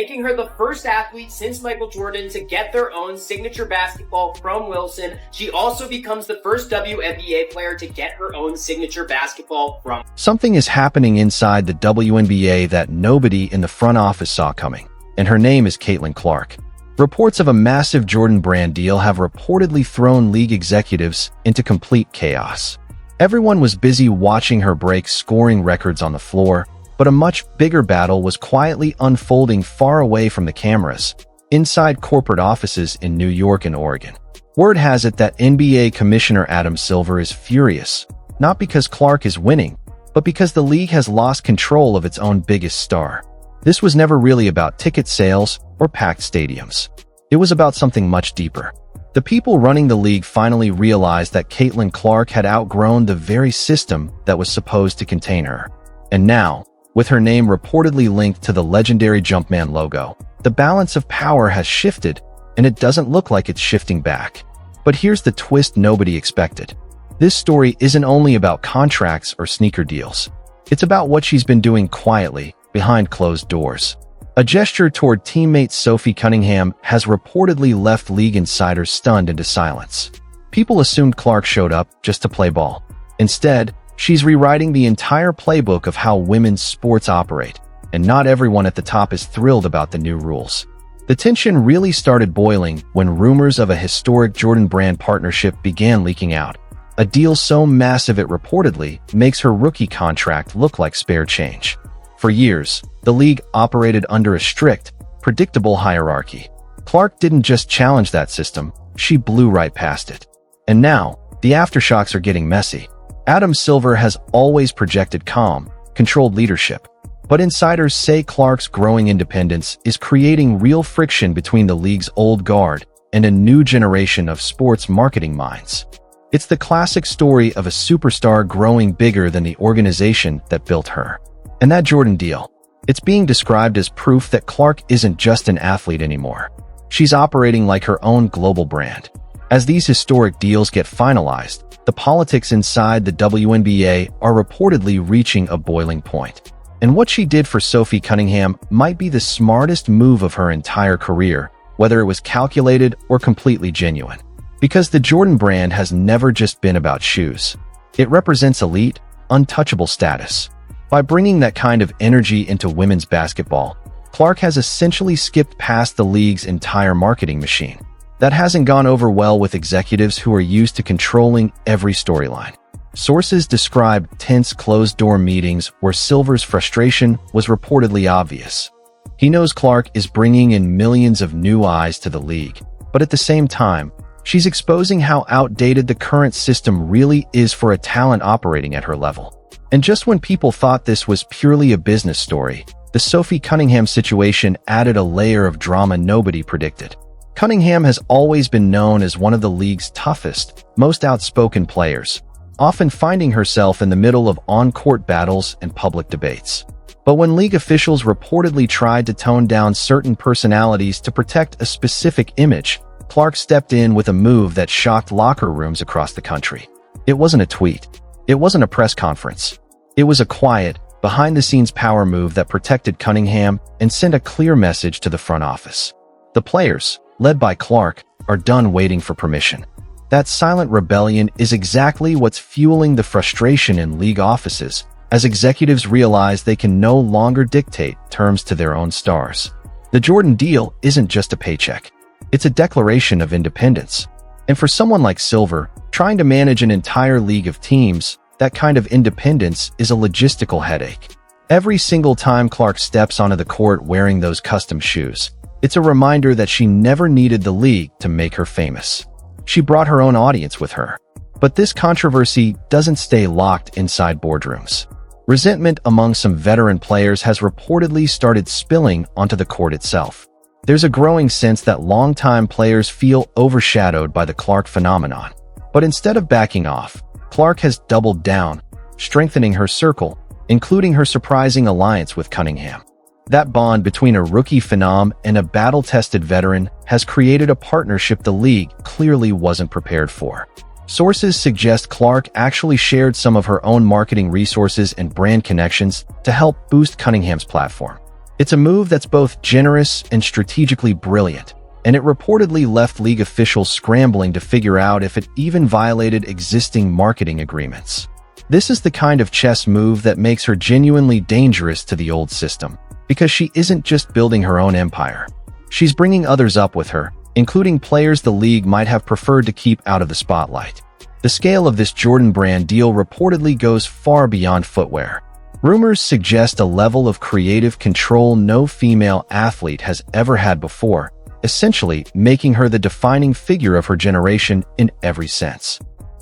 making her the first athlete since Michael Jordan to get their own signature basketball from Wilson. She also becomes the first WNBA player to get her own signature basketball from. Something is happening inside the WNBA that nobody in the front office saw coming, and her name is Caitlin Clark. Reports of a massive Jordan brand deal have reportedly thrown league executives into complete chaos. Everyone was busy watching her break scoring records on the floor, but a much bigger battle was quietly unfolding far away from the cameras, inside corporate offices in New York and Oregon. Word has it that NBA Commissioner Adam Silver is furious, not because Clark is winning, but because the league has lost control of its own biggest star. This was never really about ticket sales or packed stadiums. It was about something much deeper. The people running the league finally realized that Caitlin Clark had outgrown the very system that was supposed to contain her. And now, with her name reportedly linked to the legendary Jumpman logo, the balance of power has shifted, and it doesn't look like it's shifting back. But here's the twist nobody expected. This story isn't only about contracts or sneaker deals. It's about what she's been doing quietly, behind closed doors. A gesture toward teammate Sophie Cunningham has reportedly left league insiders stunned into silence. People assumed Clark showed up just to play ball. Instead, she's rewriting the entire playbook of how women's sports operate, and not everyone at the top is thrilled about the new rules. The tension really started boiling when rumors of a historic Jordan brand partnership began leaking out. A deal so massive it reportedly makes her rookie contract look like spare change. For years, the league operated under a strict, predictable hierarchy. Clark didn't just challenge that system, she blew right past it. And now, the aftershocks are getting messy. Adam Silver has always projected calm, controlled leadership. But insiders say Clark's growing independence is creating real friction between the league's old guard and a new generation of sports marketing minds. It's the classic story of a superstar growing bigger than the organization that built her. And that Jordan deal, it's being described as proof that Clark isn't just an athlete anymore. She's operating like her own global brand. As these historic deals get finalized, the politics inside the WNBA are reportedly reaching a boiling point. And what she did for Sophie Cunningham might be the smartest move of her entire career, whether it was calculated or completely genuine. Because the Jordan brand has never just been about shoes. It represents elite, untouchable status. By bringing that kind of energy into women's basketball, Clark has essentially skipped past the league's entire marketing machine. That hasn't gone over well with executives who are used to controlling every storyline. Sources describe tense closed-door meetings where Silver's frustration was reportedly obvious. He knows Clark is bringing in millions of new eyes to the league, but at the same time, she's exposing how outdated the current system really is for a talent operating at her level. And just when people thought this was purely a business story, the Sophie Cunningham situation added a layer of drama nobody predicted. Cunningham has always been known as one of the league's toughest, most outspoken players, often finding herself in the middle of on-court battles and public debates. But when league officials reportedly tried to tone down certain personalities to protect a specific image, Clark stepped in with a move that shocked locker rooms across the country. It wasn't a tweet. It wasn't a press conference. It was a quiet, behind-the-scenes power move that protected Cunningham and sent a clear message to the front office. The players, led by Clark, are done waiting for permission. That silent rebellion is exactly what's fueling the frustration in league offices, as executives realize they can no longer dictate terms to their own stars. The Jordan deal isn't just a paycheck. It's a declaration of independence. And for someone like Silver, trying to manage an entire league of teams, that kind of independence is a logistical headache. Every single time Clark steps onto the court wearing those custom shoes, it's a reminder that she never needed the league to make her famous. She brought her own audience with her. But this controversy doesn't stay locked inside boardrooms. Resentment among some veteran players has reportedly started spilling onto the court itself. There's a growing sense that longtime players feel overshadowed by the Clark phenomenon. But instead of backing off, Clark has doubled down, strengthening her circle, including her surprising alliance with Cunningham. That bond between a rookie phenom and a battle-tested veteran has created a partnership the league clearly wasn't prepared for. Sources suggest Clark actually shared some of her own marketing resources and brand connections to help boost Cunningham's platform. It's a move that's both generous and strategically brilliant, and it reportedly left league officials scrambling to figure out if it even violated existing marketing agreements. This is the kind of chess move that makes her genuinely dangerous to the old system, because she isn't just building her own empire. She's bringing others up with her, including players the league might have preferred to keep out of the spotlight. The scale of this Jordan Brand deal reportedly goes far beyond footwear. Rumors suggest a level of creative control no female athlete has ever had before, essentially making her the defining figure of her generation in every sense.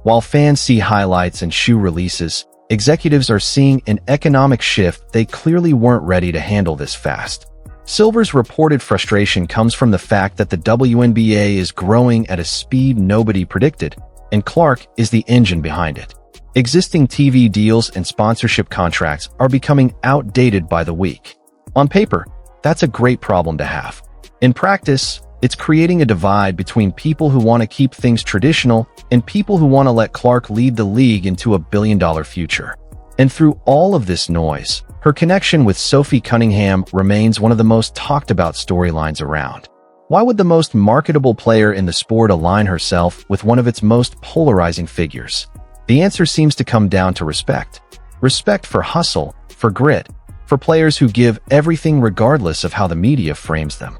While fans see highlights and shoe releases, executives are seeing an economic shift they clearly weren't ready to handle this fast. Silver's reported frustration comes from the fact that the WNBA is growing at a speed nobody predicted, and Clark is the engine behind it. Existing TV deals and sponsorship contracts are becoming outdated by the week. On paper, that's a great problem to have. In practice, it's creating a divide between people who want to keep things traditional and people who want to let Clark lead the league into a billion-dollar future. And through all of this noise, her connection with Sophie Cunningham remains one of the most talked about storylines around. Why would the most marketable player in the sport align herself with one of its most polarizing figures? The answer seems to come down to respect. Respect for hustle, for grit, for players who give everything regardless of how the media frames them.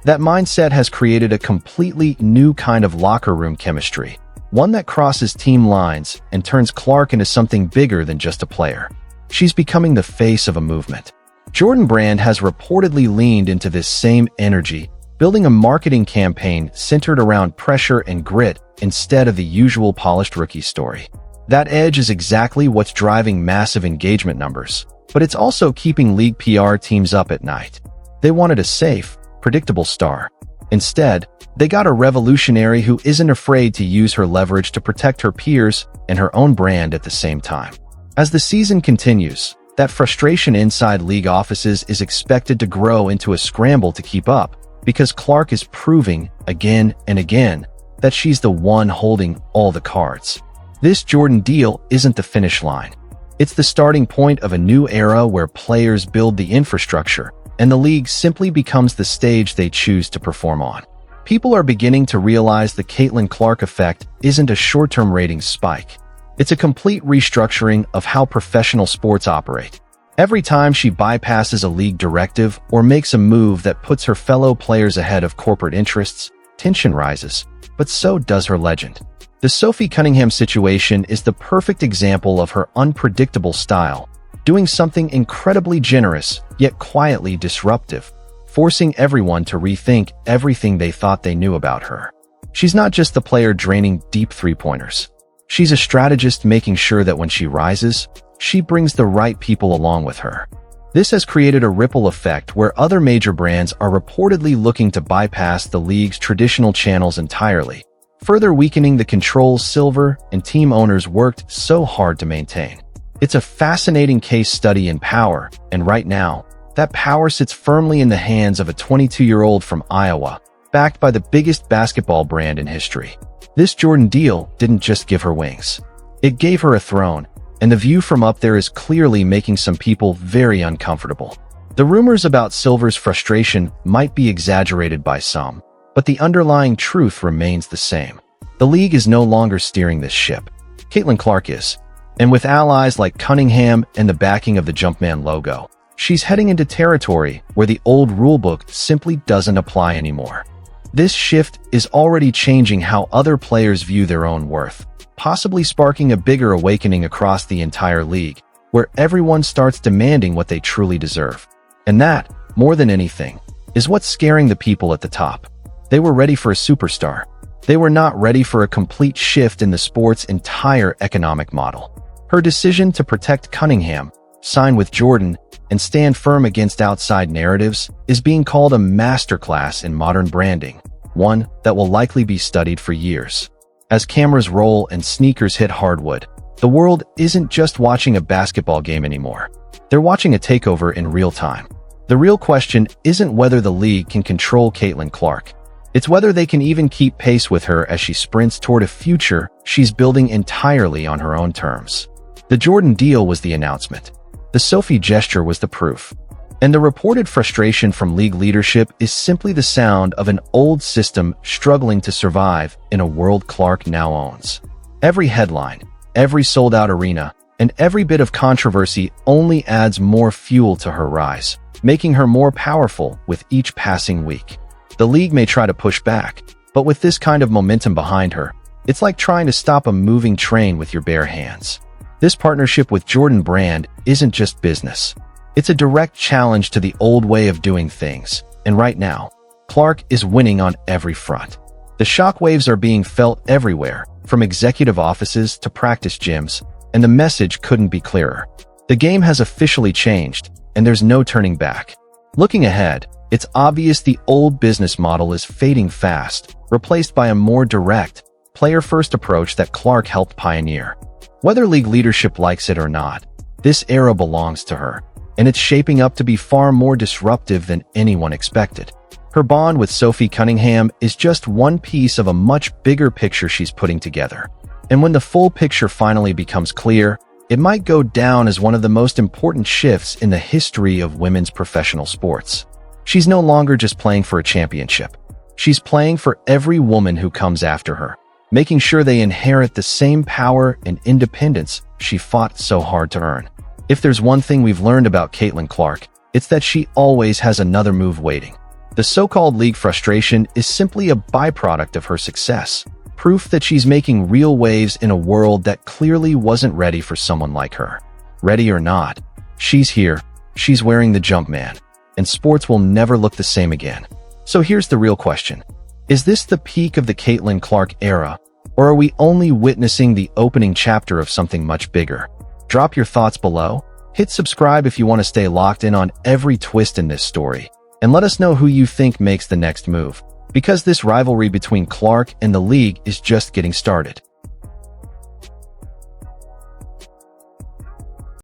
That mindset has created a completely new kind of locker room chemistry, one that crosses team lines and turns Clark into something bigger than just a player. She's becoming the face of a movement. Jordan Brand has reportedly leaned into this same energy, building a marketing campaign centered around pressure and grit instead of the usual polished rookie story. That edge is exactly what's driving massive engagement numbers, but it's also keeping league PR teams up at night. They wanted a safe, predictable star. Instead, they got a revolutionary who isn't afraid to use her leverage to protect her peers and her own brand at the same time. As the season continues, that frustration inside league offices is expected to grow into a scramble to keep up, because Clark is proving, again and again, that she's the one holding all the cards. This Jordan deal isn't the finish line. It's the starting point of a new era where players build the infrastructure, and the league simply becomes the stage they choose to perform on. People are beginning to realize the Caitlin Clark effect isn't a short-term ratings spike. It's a complete restructuring of how professional sports operate. Every time she bypasses a league directive or makes a move that puts her fellow players ahead of corporate interests, tension rises, but so does her legend. The Sophie Cunningham situation is the perfect example of her unpredictable style, doing something incredibly generous, yet quietly disruptive, forcing everyone to rethink everything they thought they knew about her. She's not just the player draining deep three-pointers. She's a strategist making sure that when she rises, she brings the right people along with her. This has created a ripple effect where other major brands are reportedly looking to bypass the league's traditional channels entirely, further weakening the control Silver and team owners worked so hard to maintain. It's a fascinating case study in power, and right now, that power sits firmly in the hands of a 22-year-old from Iowa, backed by the biggest basketball brand in history. This Jordan deal didn't just give her wings. It gave her a throne, and the view from up there is clearly making some people very uncomfortable. The rumors about Silver's frustration might be exaggerated by some, but the underlying truth remains the same. The league is no longer steering this ship. Caitlin Clark is. And with allies like Cunningham and the backing of the Jumpman logo, she's heading into territory where the old rulebook simply doesn't apply anymore. This shift is already changing how other players view their own worth, possibly sparking a bigger awakening across the entire league, where everyone starts demanding what they truly deserve. And that, more than anything, is what's scaring the people at the top. They were ready for a superstar. They were not ready for a complete shift in the sport's entire economic model. Her decision to protect Cunningham, sign with Jordan, and stand firm against outside narratives is being called a masterclass in modern branding, one that will likely be studied for years. As cameras roll and sneakers hit hardwood, the world isn't just watching a basketball game anymore. They're watching a takeover in real time. The real question isn't whether the league can control Caitlin Clark. It's whether they can even keep pace with her as she sprints toward a future she's building entirely on her own terms. The Jordan deal was the announcement. The Sophie gesture was the proof. And the reported frustration from league leadership is simply the sound of an old system struggling to survive in a world Clark now owns. Every headline, every sold-out arena, and every bit of controversy only adds more fuel to her rise, making her more powerful with each passing week. The league may try to push back, but with this kind of momentum behind her, it's like trying to stop a moving train with your bare hands. This partnership with Jordan Brand isn't just business. It's a direct challenge to the old way of doing things, and right now, Clark is winning on every front. The shockwaves are being felt everywhere, from executive offices to practice gyms, and the message couldn't be clearer. The game has officially changed, and there's no turning back. Looking ahead, it's obvious the old business model is fading fast, replaced by a more direct, player-first approach that Clark helped pioneer. Whether league leadership likes it or not, this era belongs to her, and it's shaping up to be far more disruptive than anyone expected. Her bond with Sophie Cunningham is just one piece of a much bigger picture she's putting together. And when the full picture finally becomes clear, it might go down as one of the most important shifts in the history of women's professional sports. She's no longer just playing for a championship. She's playing for every woman who comes after her, making sure they inherit the same power and independence she fought so hard to earn. If there's one thing we've learned about Caitlin Clark, it's that she always has another move waiting. The so-called league frustration is simply a byproduct of her success, proof that she's making real waves in a world that clearly wasn't ready for someone like her. Ready or not, she's here, she's wearing the Jumpman, and sports will never look the same again. So here's the real question. Is this the peak of the Caitlin Clark era, or are we only witnessing the opening chapter of something much bigger? Drop your thoughts below, hit subscribe if you want to stay locked in on every twist in this story, and let us know who you think makes the next move, because this rivalry between Clark and the league is just getting started.